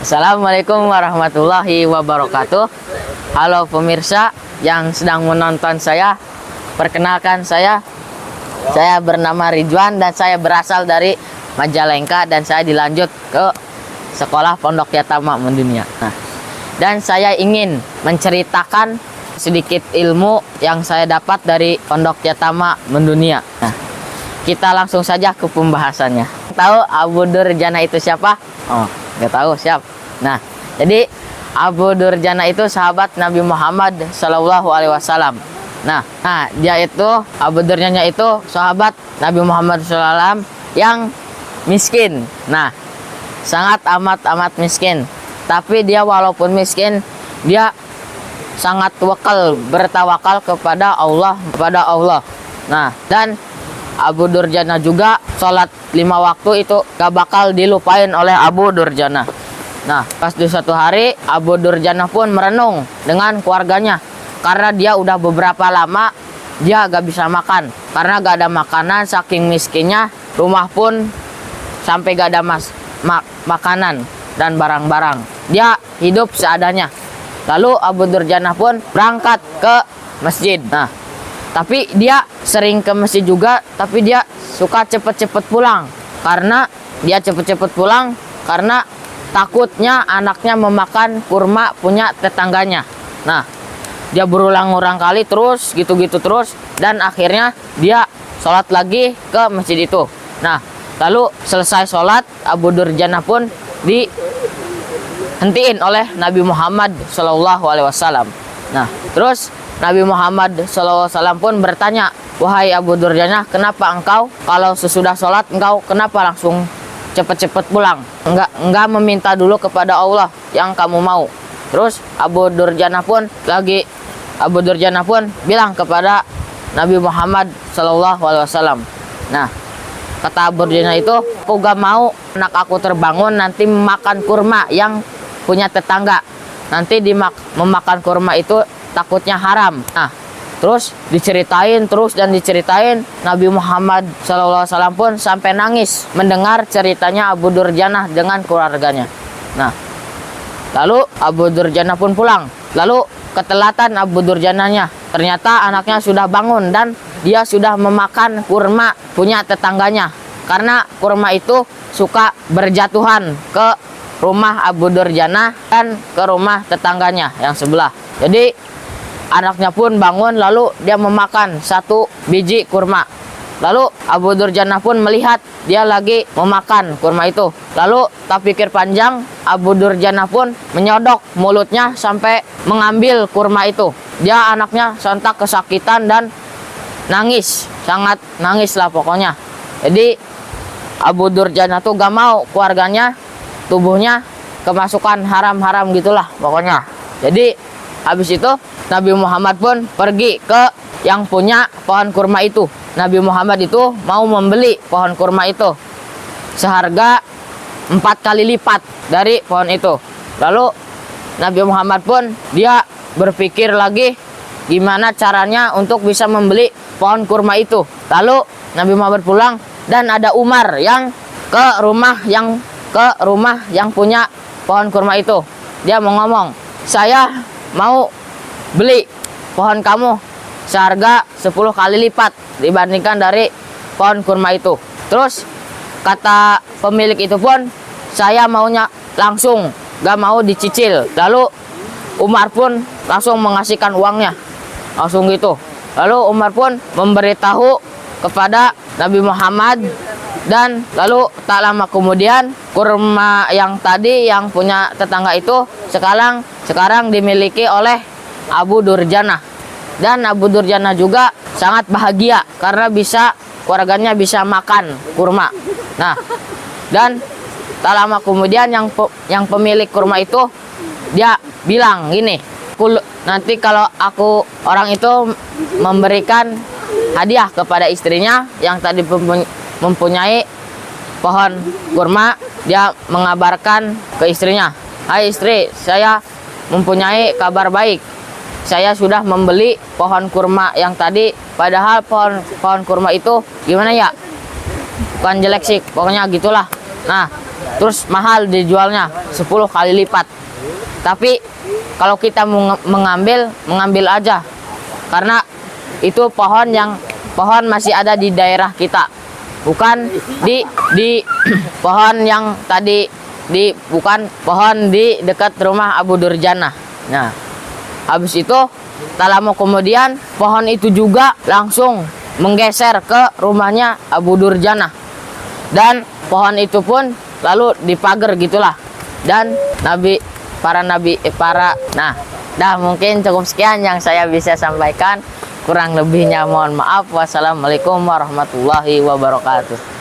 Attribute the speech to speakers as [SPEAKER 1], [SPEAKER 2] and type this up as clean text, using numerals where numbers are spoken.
[SPEAKER 1] Assalamualaikum warahmatullahi wabarakatuh. Halo pemirsa yang sedang menonton saya. Perkenalkan saya bernama Ridwan dan saya berasal dari Majalengka dan saya dilanjut ke Sekolah Pondok Yatama Mendunia. Dan saya ingin menceritakan sedikit ilmu yang saya dapat dari Pondok Yatama Mendunia. Kita langsung saja ke pembahasannya. Tahu Abu Durjana itu siapa? Oh, nggak tahu, siap. Jadi Abu Durjana itu sahabat Nabi Muhammad SAW. Dia itu Abu Durjana itu sahabat Nabi Muhammad SAW yang miskin. Sangat amat miskin. Tapi dia walaupun miskin, dia sangat bertawakal kepada Allah. Dan Abu Durjana juga sholat 5 waktu itu gak bakal dilupain oleh Abu Durjana. Pas di suatu hari Abu Durjana pun merenung dengan keluarganya karena dia udah beberapa lama dia gak bisa makan karena gak ada makanan, saking miskinnya. Rumah pun sampai gak ada makanan dan barang-barang. Dia hidup seadanya. Lalu Abu Durjana pun berangkat ke masjid. Tapi dia sering ke masjid juga, tapi dia suka cepet-cepet pulang karena takutnya anaknya memakan kurma punya tetangganya. Dia berulang-ulang kali terus gitu terus, dan akhirnya dia sholat lagi ke masjid itu. Lalu selesai sholat, Abu Durjana pun dihentiin oleh Nabi Muhammad SAW. Terus Nabi Muhammad SAW pun bertanya, "Wahai Abu Durjana, kenapa engkau kalau sesudah sholat engkau kenapa langsung cepet-cepet pulang? Enggak meminta dulu kepada Allah yang kamu mau?" Terus Abu Durjana pun bilang kepada Nabi Muhammad SAW. Kata Abu Durjana itu, "Aku gak mau anak aku terbangun nanti memakan kurma yang punya tetangga. Nanti memakan kurma itu takutnya haram." Terus diceritain Nabi Muhammad SAW pun sampai nangis mendengar ceritanya Abu Durjana dengan keluarganya. Lalu Abu Durjana pun pulang. Lalu ketelatan Abu Durjananya, ternyata anaknya sudah bangun dan dia sudah memakan kurma punya tetangganya karena kurma itu suka berjatuhan ke rumah Abu Durjana dan ke rumah tetangganya yang sebelah. Jadi anaknya pun bangun, lalu dia memakan 1 biji kurma. Lalu Abu Durjana pun melihat dia lagi memakan kurma itu. Lalu tak pikir panjang, Abu Durjana pun menyodok mulutnya sampai mengambil kurma itu. Dia anaknya sontak kesakitan dan nangis, sangat nangis lah pokoknya. Jadi Abu Durjana tuh gak mau keluarganya, tubuhnya kemasukan haram-haram gitulah pokoknya. Jadi habis itu Nabi Muhammad pun pergi ke yang punya pohon kurma itu. Nabi Muhammad itu mau membeli pohon kurma itu seharga 4 kali lipat dari pohon itu. Lalu Nabi Muhammad pun dia berpikir lagi gimana caranya untuk bisa membeli pohon kurma itu. Lalu Nabi Muhammad pulang dan ada Umar yang ke rumah yang punya pohon kurma itu. Dia mau ngomong, "Saya mau beli pohon kamu seharga 10 kali lipat dibandingkan dari pohon kurma itu." Terus kata pemilik itu pun, "Saya maunya langsung, gak mau dicicil." Lalu Umar pun langsung mengasihkan uangnya langsung gitu. Lalu Umar pun memberitahu kepada Nabi Muhammad, dan lalu tak lama kemudian kurma yang tadi yang punya tetangga itu sekarang dimiliki oleh Abu Durjana. Dan Abu Durjana juga sangat bahagia karena keluarganya bisa makan kurma. Dan tak lama kemudian yang pemilik kurma itu dia bilang gini, "Nanti kalau orang itu memberikan hadiah kepada istrinya yang tadi mempunyai pohon kurma, dia mengabarkan ke istrinya, 'Hai istri, saya mempunyai kabar baik. Saya sudah membeli pohon kurma yang tadi, padahal pohon kurma itu gimana ya, bukan jelek sih, pokoknya gitulah. terus mahal dijualnya 10 kali lipat. Tapi kalau kita mengambil aja, karena itu pohon masih ada di daerah kita, bukan di pohon yang tadi bukan pohon di dekat rumah Abu Durjana. Nah, habis itu tak lama kemudian pohon itu juga langsung menggeser ke rumahnya Abu Durjana, dan pohon itu pun lalu dipagar gitulah. Dan nah, dah mungkin cukup sekian yang saya bisa sampaikan. Kurang lebihnya mohon maaf. Wassalamualaikum warahmatullahi wabarakatuh.